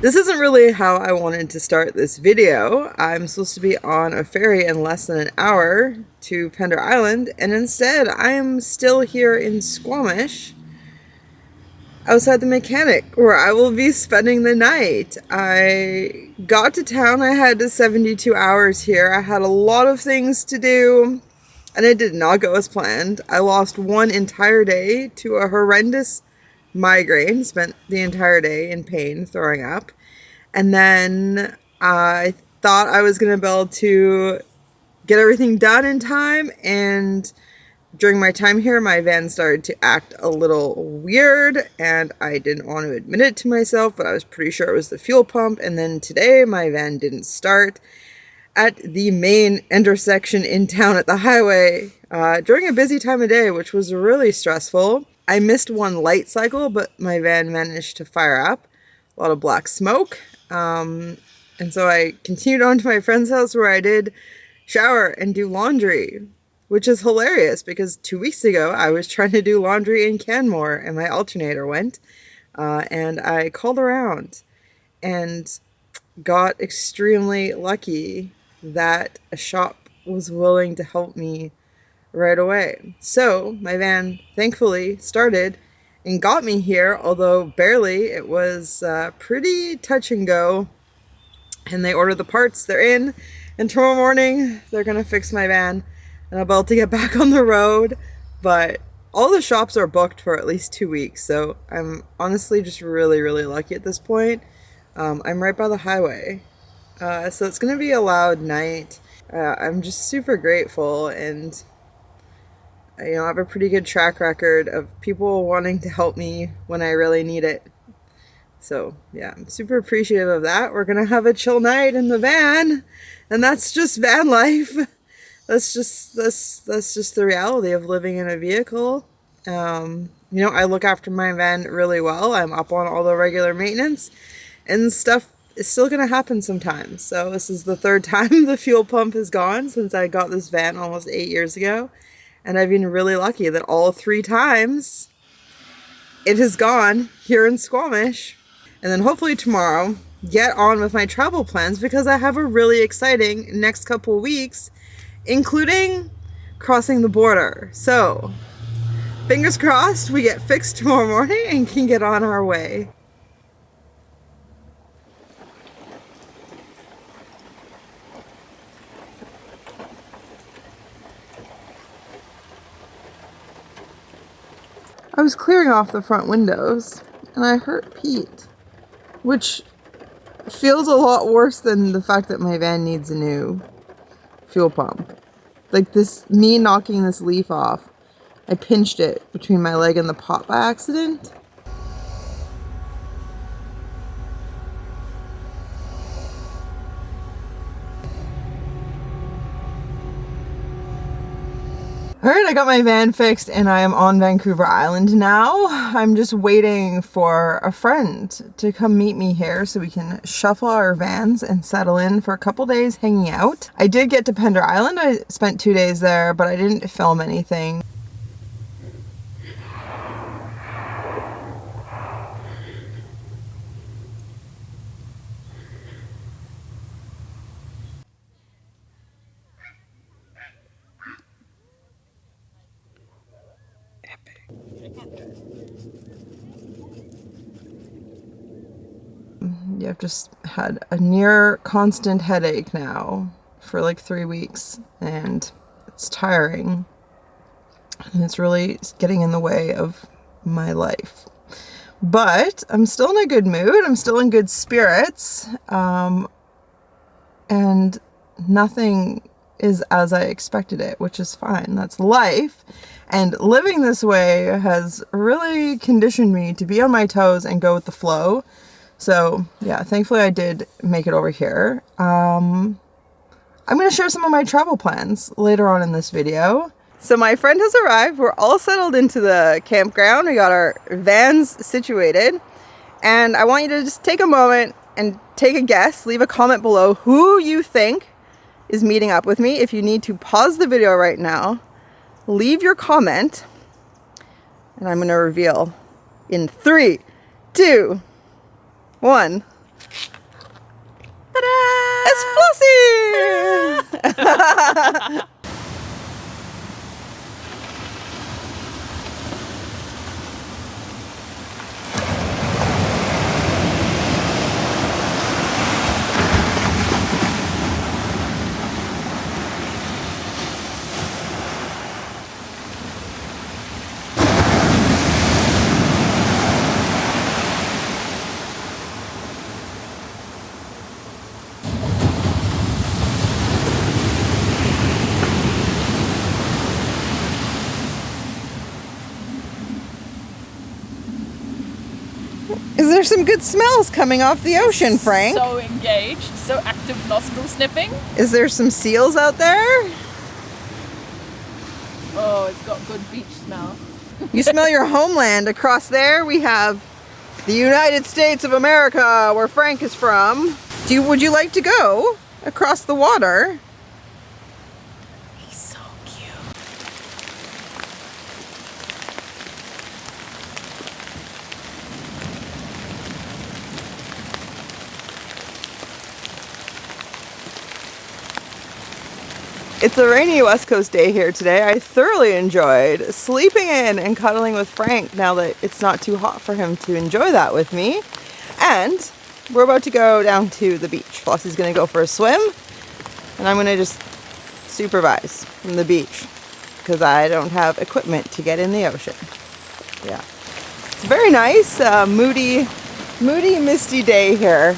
This isn't really how I wanted to start this video. I'm supposed to be on a ferry in less than an hour to Pender Island, and instead I am still here in Squamish outside the mechanic where I will be spending the night. I got to town, I had 72 hours here. I had a lot of things to do and it did not go as planned. I lost one entire day to a horrendous migraine, spent the entire day in pain, throwing up. And then I thought I was going to be able to get everything done in time, and during my time here, my van started to act a little weird, and I didn't want to admit it to myself, but I was pretty sure it was the fuel pump. And then today, my van didn't start at the main intersection in town at the highway during a busy time of day, which was really stressful. I missed one light cycle, but my van managed to fire up. A lot of black smoke. And so I continued on to my friend's house where I did shower and do laundry, which is hilarious because 2 weeks ago I was trying to do laundry in Canmore and my alternator went. And I called around and got extremely lucky that a shop was willing to help me right away. So my van thankfully started and got me here, although barely. It was pretty touch and go, and they ordered the parts. They're in, and tomorrow morning they're gonna fix my van and I'll be able to get back on the road. But all the shops are booked for at least 2 weeks, so I'm honestly just really lucky at this point. I'm right by the highway, so it's gonna be a loud night. I'm just super grateful, and I have a pretty good track record of people wanting to help me when I really need it. So yeah, I'm super appreciative of that. We're gonna have a chill night in the van, and that's just van life. That's just the reality of living in a vehicle. I look after my van really well. I'm up on all the regular maintenance, and stuff is still gonna happen sometimes. So this is the third time the fuel pump is gone since I got this van almost 8 years ago. And I've been really lucky that all 3 times it has gone here in Squamish. And then hopefully tomorrow, get on with my travel plans because I have a really exciting next couple weeks, including crossing the border. So, fingers crossed we get fixed tomorrow morning and can get on our way. I was clearing off the front windows and I hurt Pete, which feels a lot worse than the fact that my van needs a new fuel pump. Like me knocking this leaf off, I pinched it between my leg and the pot by accident. Alright, I got my van fixed and I am on Vancouver Island now. I'm just waiting for a friend to come meet me here so we can shuffle our vans and settle in for a couple days hanging out. I did get to Pender Island. I spent 2 days there, but I didn't film anything. Yeah, I've just had a near constant headache now for like 3 weeks, and it's tiring. And it's really getting in the way of my life. But I'm still in a good mood. I'm still in good spirits. And nothing is as I expected it, which is fine. That's life. And living this way has really conditioned me to be on my toes and go with the flow. So yeah, thankfully I did make it over here. I'm going to share some of my travel plans later on in this video. So my friend has arrived. We're all settled into the campground. We got our vans situated. And I want you to just take a moment and take a guess. Leave a comment below who you think is meeting up with me. If you need to, pause the video right now. Leave your comment. And I'm going to reveal in 3, 2, 1. Ta-da! It's Flossie! Is there some good smells coming off the ocean, Frank? So engaged, so active nostril sniffing. Is there some seals out there? Oh, it's got good beach smell. You smell your homeland. Across there we have the United States of America, where Frank is from. Would you like to go across the water? He's so cute. It's a rainy West Coast day here today. I thoroughly enjoyed sleeping in and cuddling with Frank now that it's not too hot for him to enjoy that with me. And we're about to go down to the beach. Flossie's gonna go for a swim and I'm gonna just supervise from the beach because I don't have equipment to get in the ocean. Yeah, it's a very nice, moody, misty day here.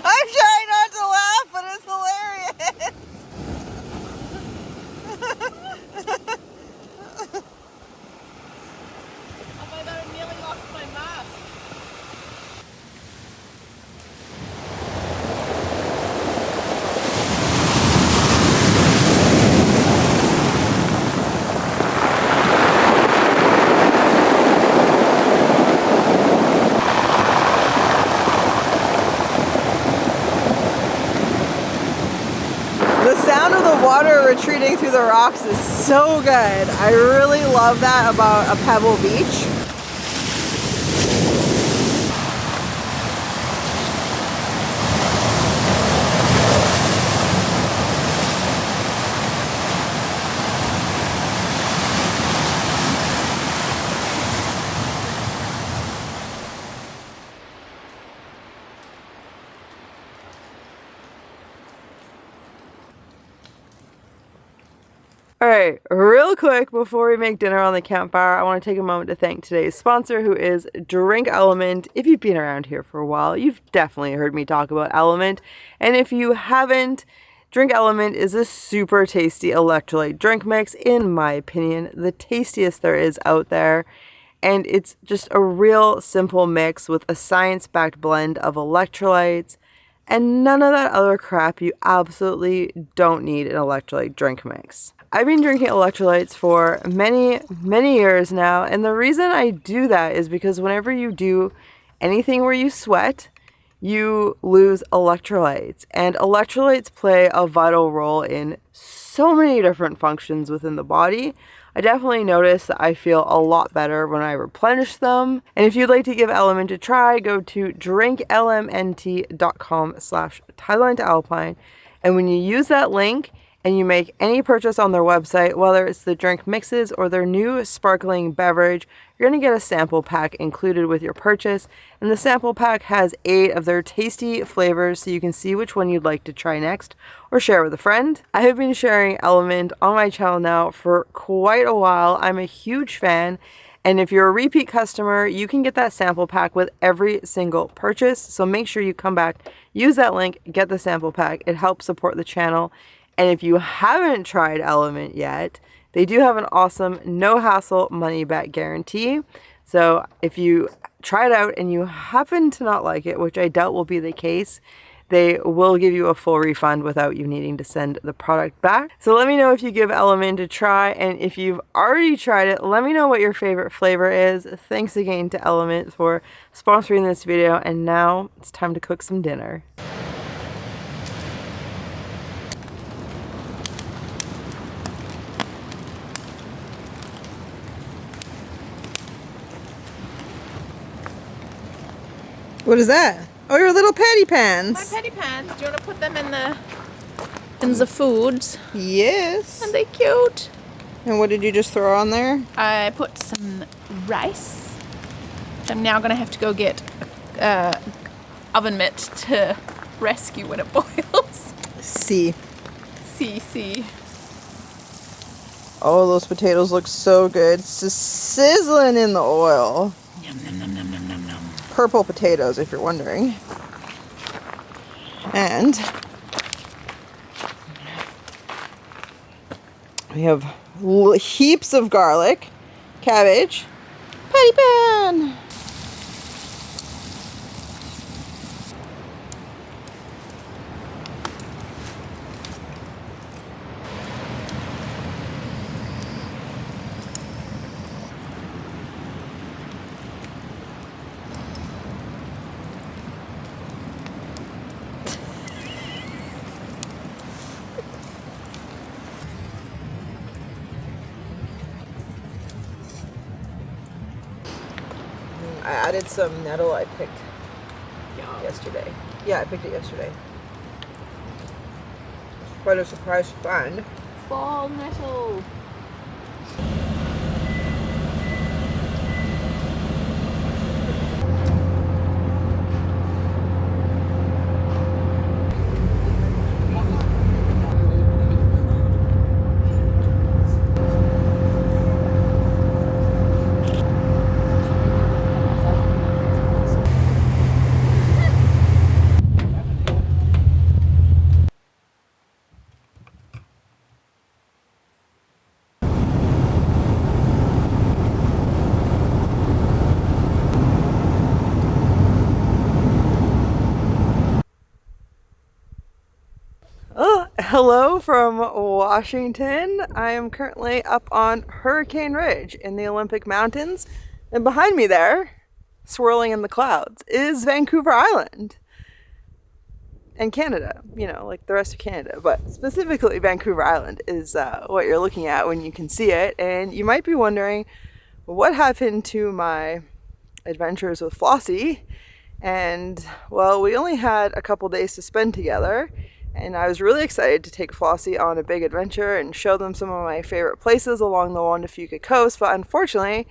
I'm trying not to laugh, but it's hilarious. Oh my god, I nearly lost my mask. The sound of the water retreating through the rocks is so good. I really love that about a pebble beach. Alright, real quick before we make dinner on the campfire, I want to take a moment to thank today's sponsor, who is Drink Element. If you've been around here for a while, you've definitely heard me talk about Element. And if you haven't, Drink Element is a super tasty electrolyte drink mix, in my opinion, the tastiest there is out there. And it's just a real simple mix with a science-backed blend of electrolytes and none of that other crap you absolutely don't need an electrolyte drink mix. I've been drinking electrolytes for many years now, and the reason I do that is because whenever you do anything where you sweat, you lose electrolytes. And electrolytes play a vital role in so many different functions within the body. I definitely notice that I feel a lot better when I replenish them. And if you'd like to give Element a try, go to drinklmnt.com/TIDELINETOALPINE. And when you use that link and you make any purchase on their website, whether it's the drink mixes or their new sparkling beverage, you're going to get a sample pack included with your purchase. And the sample pack has 8 of their tasty flavors, so you can see which one you'd like to try next or share with a friend. I have been sharing Element on my channel now for quite a while. I'm a huge fan. And if you're a repeat customer, you can get that sample pack with every single purchase. So make sure you come back, use that link, get the sample pack. It helps support the channel. And if you haven't tried Element yet, they do have an awesome no hassle money back guarantee. So if you try it out and you happen to not like it, which I doubt will be the case, they will give you a full refund without you needing to send the product back. So let me know if you give Element a try, and if you've already tried it, let me know what your favorite flavor is. Thanks again to Element for sponsoring this video, and now it's time to cook some dinner. What is that? Oh, your little patty pans. My patty pans. Do you want to put them in the foods? Yes. Aren't they cute? And what did you just throw on there? I put some rice, which I'm now going to have to go get oven mitt to rescue when it boils. See. See. Oh, those potatoes look so good. It's just sizzling in the oil. Yum, yum, yum, yum, yum, yum, yum. Purple potatoes, if you're wondering. And we have heaps of garlic, cabbage, patty pan. I added some nettle I picked yesterday. Yeah, I picked it yesterday. It's quite a surprise to find. Fall nettle. Hello from Washington. I am currently up on Hurricane Ridge in the Olympic Mountains, and behind me there, swirling in the clouds, is Vancouver Island. And Canada, you know, like the rest of Canada, but specifically Vancouver Island is what you're looking at when you can see it. And you might be wondering, what happened to my adventures with Flossie? And well, we only had a couple days to spend together, and I was really excited to take Flossie on a big adventure and show them some of my favorite places along the Juan de Fuca coast. But unfortunately,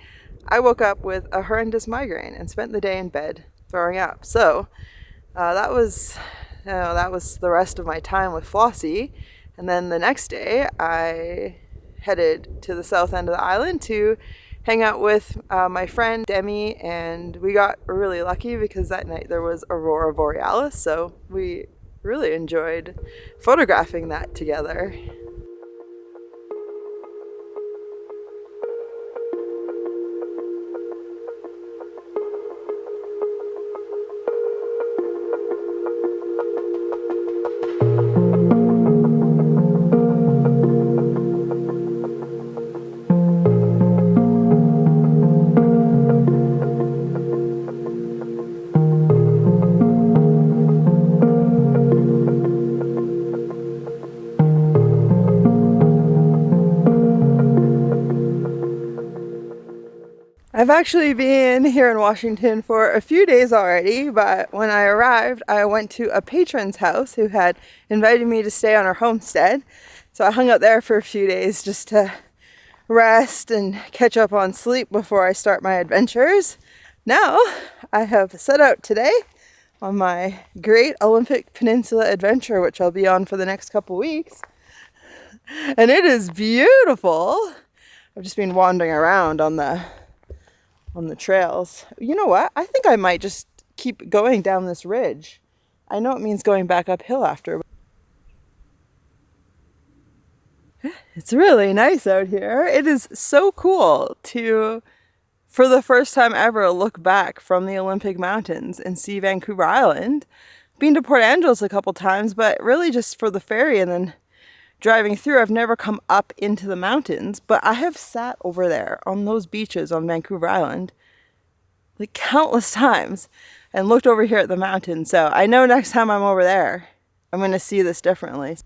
I woke up with a horrendous migraine and spent the day in bed throwing up. So that was the rest of my time with Flossie. And then the next day, I headed to the south end of the island to hang out with my friend Demi, and we got really lucky because that night there was Aurora Borealis, so we really enjoyed photographing that together. I've actually been here in Washington for a few days already, but when I arrived, I went to a patron's house who had invited me to stay on her homestead. So I hung out there for a few days just to rest and catch up on sleep before I start my adventures. Now, I have set out today on my great Olympic Peninsula adventure, which I'll be on for the next couple weeks. And it is beautiful. I've just been wandering around on the trails. You know what? I think I might just keep going down this ridge. I know it means going back uphill after. It's really nice out here. It is so cool to, for the first time ever, look back from the Olympic Mountains and see Vancouver Island. Been to Port Angeles a couple times, but really just for the ferry and then driving through. I've never come up into the mountains, but I have sat over there on those beaches on Vancouver Island like countless times and looked over here at the mountain. So I know next time I'm over there, I'm going to see this differently.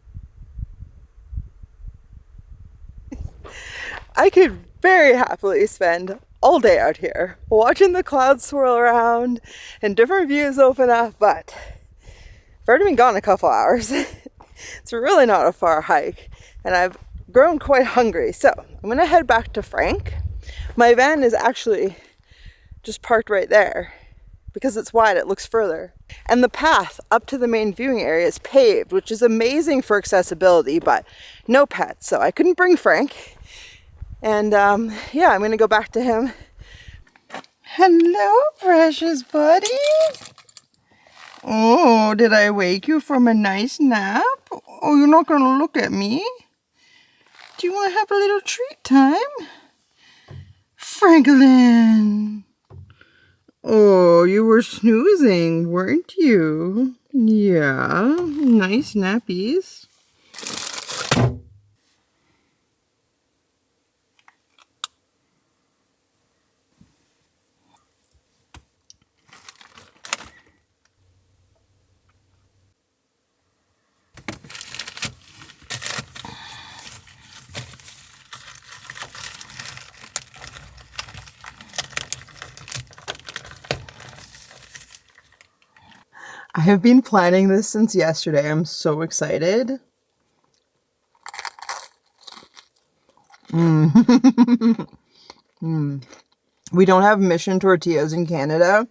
I could very happily spend all day out here watching the clouds swirl around and different views open up, but I've already been gone a couple hours. It's really not a far hike, and I've grown quite hungry, so I'm going to head back to Frank. My van is actually just parked right there. Because it's wide, it looks further. And the path up to the main viewing area is paved, which is amazing for accessibility, but no pets, so I couldn't bring Frank. And yeah, I'm going to go back to him. Hello, precious buddy. Oh, did I wake you from a nice nap? Oh, you're not going to look at me? Do you want to have a little treat time? Franklin! Oh, you were snoozing, weren't you? Yeah, nice nappies. I have been planning this since yesterday. I'm so excited. We don't have Mission tortillas in Canada,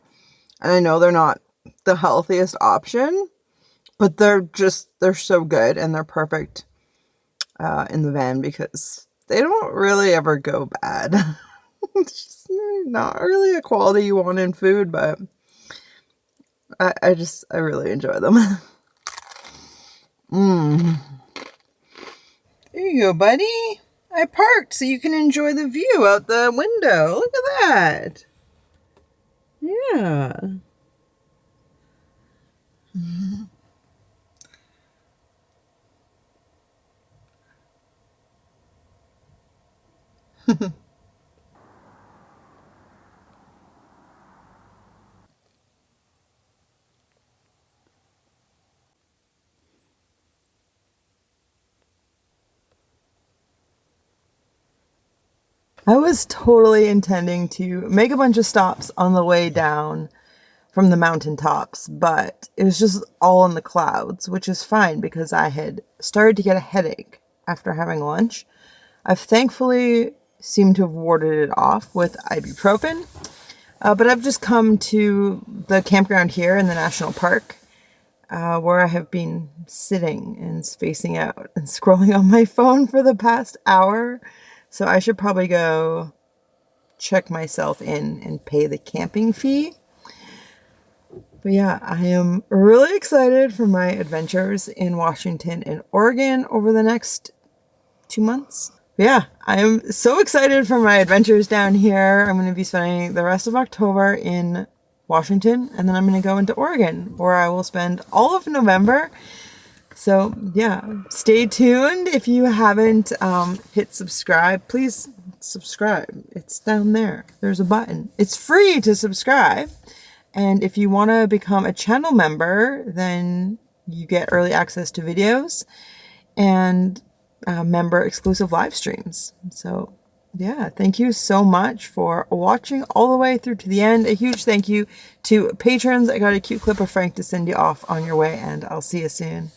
and I know they're not the healthiest option, but they're so good, and they're perfect in the van because they don't really ever go bad. It's just not really a quality you want in food, but I really enjoy them. There you go, buddy. I parked so you can enjoy the view out the window. Look at that. Yeah. I was totally intending to make a bunch of stops on the way down from the mountaintops, but it was just all in the clouds, which is fine because I had started to get a headache after having lunch. I've thankfully seemed to have warded it off with ibuprofen, but I've just come to the campground here in the national park where I have been sitting and spacing out and scrolling on my phone for the past hour. So I should probably go check myself in and pay the camping fee. But yeah, I am really excited for my adventures in Washington and Oregon over the next 2 months. But yeah, I am so excited for my adventures down here. I'm going to be spending the rest of October in Washington, and then I'm going to go into Oregon, where I will spend all of November. So yeah, stay tuned. If you haven't hit subscribe, please subscribe. It's down there. There's a button. It's free to subscribe. And if you want to become a channel member, then you get early access to videos and member exclusive live streams. So Yeah, thank you so much for watching all the way through to the end. A huge thank you to patrons. I got a cute clip of Frank to send you off on your way, and I'll see you soon.